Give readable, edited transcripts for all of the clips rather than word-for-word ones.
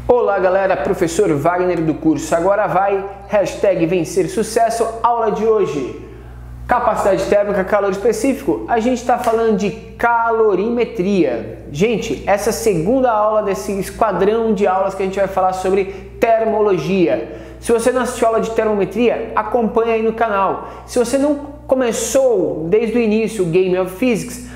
Olá galera, professor Wagner do curso Agora Vai, #vencer sucesso, aula de hoje. Capacidade térmica, calor específico, a gente está falando de calorimetria. Gente, essa é a segunda aula desse esquadrão de aulas que a gente vai falar sobre termologia. Se você não assistiu a aula de termometria, acompanha aí no canal. Se você não começou desde o início o Game of Physics,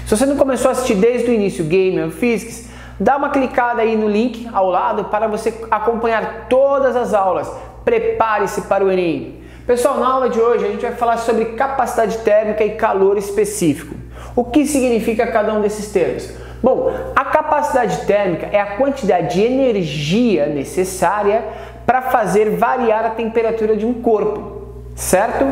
Se você não começou a assistir desde o início Game of Physics, dá uma clicada aí no link ao lado para você acompanhar todas as aulas. Prepare-se para o Enem. Pessoal, na aula de hoje a gente vai falar sobre capacidade térmica e calor específico. O que significa cada um desses termos? Bom, a capacidade térmica é a quantidade de energia necessária para fazer variar a temperatura de um corpo, certo?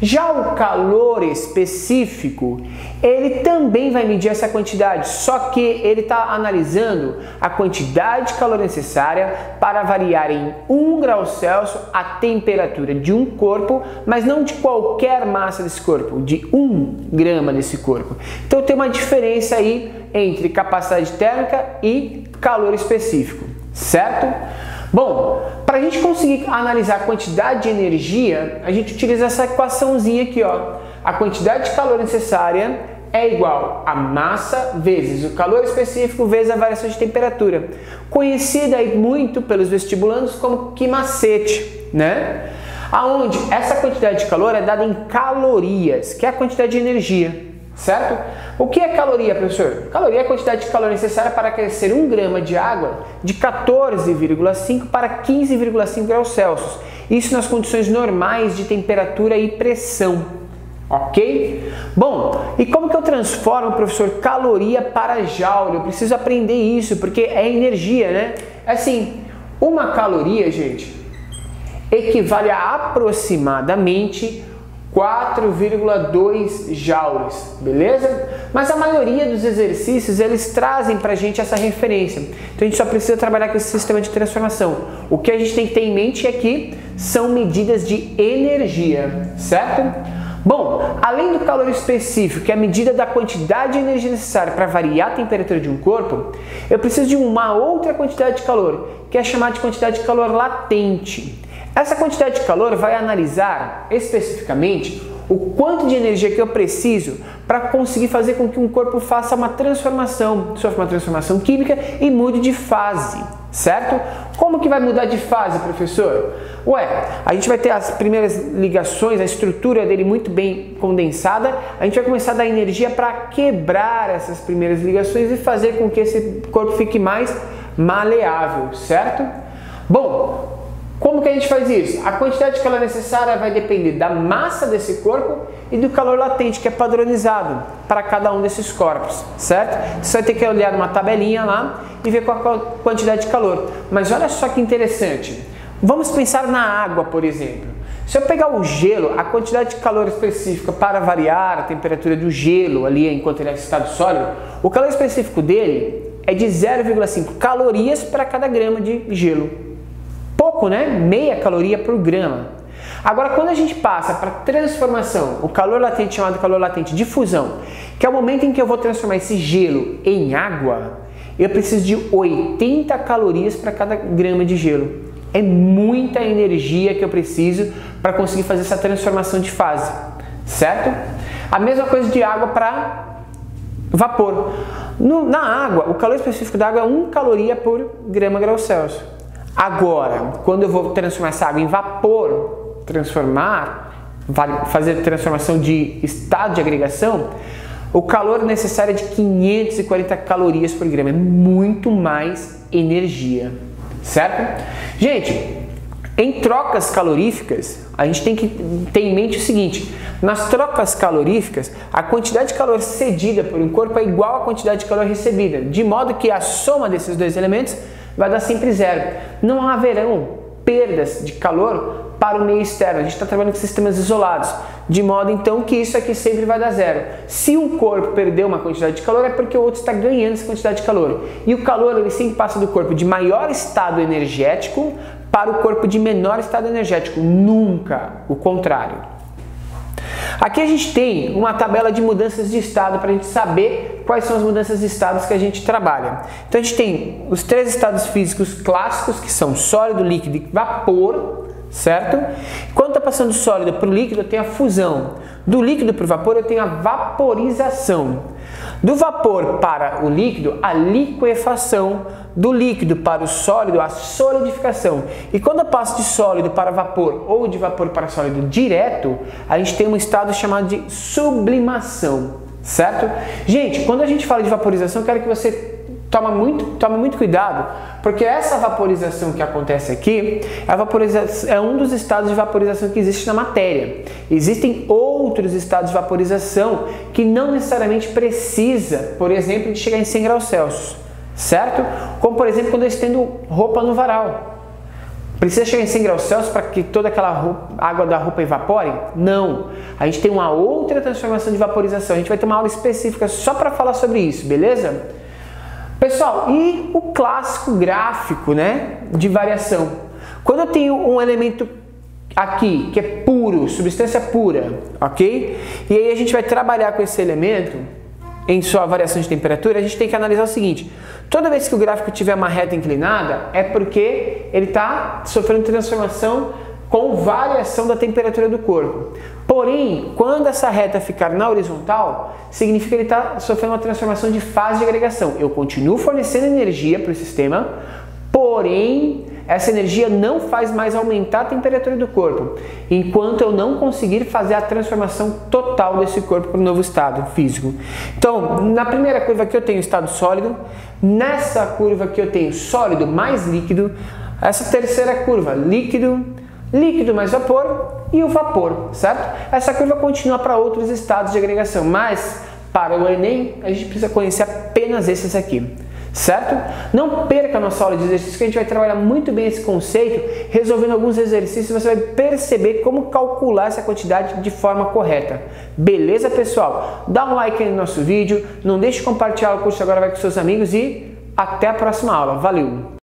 Já o calor específico, ele também vai medir essa quantidade, só que ele está analisando a quantidade de calor necessária para variar em 1 grau Celsius a temperatura de um corpo, mas não de qualquer massa desse corpo, de 1 grama desse corpo. Então tem uma diferença aí entre capacidade térmica e calor específico, certo? Bom, para a gente conseguir analisar a quantidade de energia, a gente utiliza essa equaçãozinha aqui, ó. A quantidade de calor necessária é igual a massa vezes o calor específico vezes a variação de temperatura. Conhecida aí muito pelos vestibulandos como quimacete, né? Aonde essa quantidade de calor é dada em calorias, que é a quantidade de energia. Certo? O que é caloria, professor? Caloria é a quantidade de calor necessária para aquecer 1 grama de água de 14,5 para 15,5 graus Celsius. Isso nas condições normais de temperatura e pressão. Ok? Bom, e como que eu transformo, professor, caloria para joule? Eu preciso aprender isso, porque é energia, né? Assim, uma caloria, gente, equivale a aproximadamente 4,2 joules, beleza? Mas a maioria dos exercícios, eles trazem pra gente essa referência. Então a gente só precisa trabalhar com esse sistema de transformação. O que a gente tem que ter em mente aqui são medidas de energia, certo? Bom, além do calor específico, que é a medida da quantidade de energia necessária para variar a temperatura de um corpo, eu preciso de uma outra quantidade de calor, que é chamada de quantidade de calor latente. Essa quantidade de calor vai analisar especificamente o quanto de energia que eu preciso para conseguir fazer com que um corpo faça uma transformação, sofra uma transformação química e mude de fase, certo? Como que vai mudar de fase, professor? Ué, a gente vai ter as primeiras ligações, a estrutura dele muito bem condensada, a gente vai começar a dar energia para quebrar essas primeiras ligações e fazer com que esse corpo fique mais maleável, certo? Bom, como que a gente faz isso? A quantidade de calor necessária vai depender da massa desse corpo e do calor latente, que é padronizado para cada um desses corpos, certo? Você vai ter que olhar numa tabelinha lá e ver qual a quantidade de calor. Mas olha só que interessante. Vamos pensar na água, por exemplo. Se eu pegar o gelo, a quantidade de calor específica para variar a temperatura do gelo ali enquanto ele é em estado sólido, o calor específico dele é de 0,5 calorias para cada grama de gelo. Pouco, né? Meia caloria por grama. Agora, quando a gente passa para transformação, o calor latente chamado calor latente de fusão, que é o momento em que eu vou transformar esse gelo em água, eu preciso de 80 calorias para cada grama de gelo. É muita energia que eu preciso para conseguir fazer essa transformação de fase, certo? A mesma coisa de água para vapor. Na água, o calor específico da água é 1 caloria por grama grau Celsius. Agora, quando eu vou transformar essa água em vapor, fazer transformação de estado de agregação, o calor necessário é de 540 calorias por grama, é muito mais energia, certo? Gente, em trocas caloríficas, a gente tem que ter em mente o seguinte: nas trocas caloríficas, a quantidade de calor cedida por um corpo é igual à quantidade de calor recebida, de modo que a soma desses dois elementos vai dar sempre zero. Não haverão perdas de calor para o meio externo. A gente está trabalhando com sistemas isolados, de modo então que isso aqui sempre vai dar zero. Se um corpo perdeu uma quantidade de calor, é porque o outro está ganhando essa quantidade de calor. E o calor, ele sempre passa do corpo de maior estado energético para o corpo de menor estado energético, nunca o contrário. Aqui a gente tem uma tabela de mudanças de estado para a gente saber quais são as mudanças de estados que a gente trabalha. Então a gente tem os 3 estados físicos clássicos, que são sólido, líquido e vapor, certo? Quando está passando do sólido para o líquido, eu tenho a fusão. Do líquido para o vapor, eu tenho a vaporização. Do vapor para o líquido, a liquefação. Do líquido para o sólido, a solidificação. E quando eu passo de sólido para vapor ou de vapor para sólido direto, a gente tem um estado chamado de sublimação, certo? Gente, quando a gente fala de vaporização, eu quero que você tome muito cuidado, porque essa vaporização que acontece aqui é um dos estados de vaporização que existe na matéria. Existem outros estados de vaporização que não necessariamente precisa, por exemplo, de chegar em 100 graus Celsius, certo? Como, por exemplo, quando eu estendo roupa no varal. Precisa chegar em 100 graus Celsius para que toda aquela água da roupa evapore? Não. A gente tem uma outra transformação de vaporização. A gente vai ter uma aula específica só para falar sobre isso, beleza? Pessoal, e o clássico gráfico, né, de variação? Quando eu tenho um elemento aqui que é puro, substância pura, ok? E aí a gente vai trabalhar com esse elemento em sua variação de temperatura, a gente tem que analisar o seguinte: toda vez que o gráfico tiver uma reta inclinada, é porque ele está sofrendo transformação com variação da temperatura do corpo. Porém, quando essa reta ficar na horizontal, significa que ele está sofrendo uma transformação de fase de agregação. Eu continuo fornecendo energia para o sistema, porém, essa energia não faz mais aumentar a temperatura do corpo, enquanto eu não conseguir fazer a transformação total desse corpo para o novo estado físico. Então, na primeira curva aqui eu tenho estado sólido, nessa curva aqui eu tenho sólido mais líquido, essa terceira curva, líquido, líquido mais vapor e o vapor, certo? Essa curva continua para outros estados de agregação, mas para o Enem a gente precisa conhecer apenas esses aqui, certo? Não perca a nossa aula de exercícios, que a gente vai trabalhar muito bem esse conceito, resolvendo alguns exercícios, você vai perceber como calcular essa quantidade de forma correta. Beleza, pessoal? Dá um like aí no nosso vídeo, não deixe de compartilhar o curso Agora Vai com seus amigos e até a próxima aula. Valeu!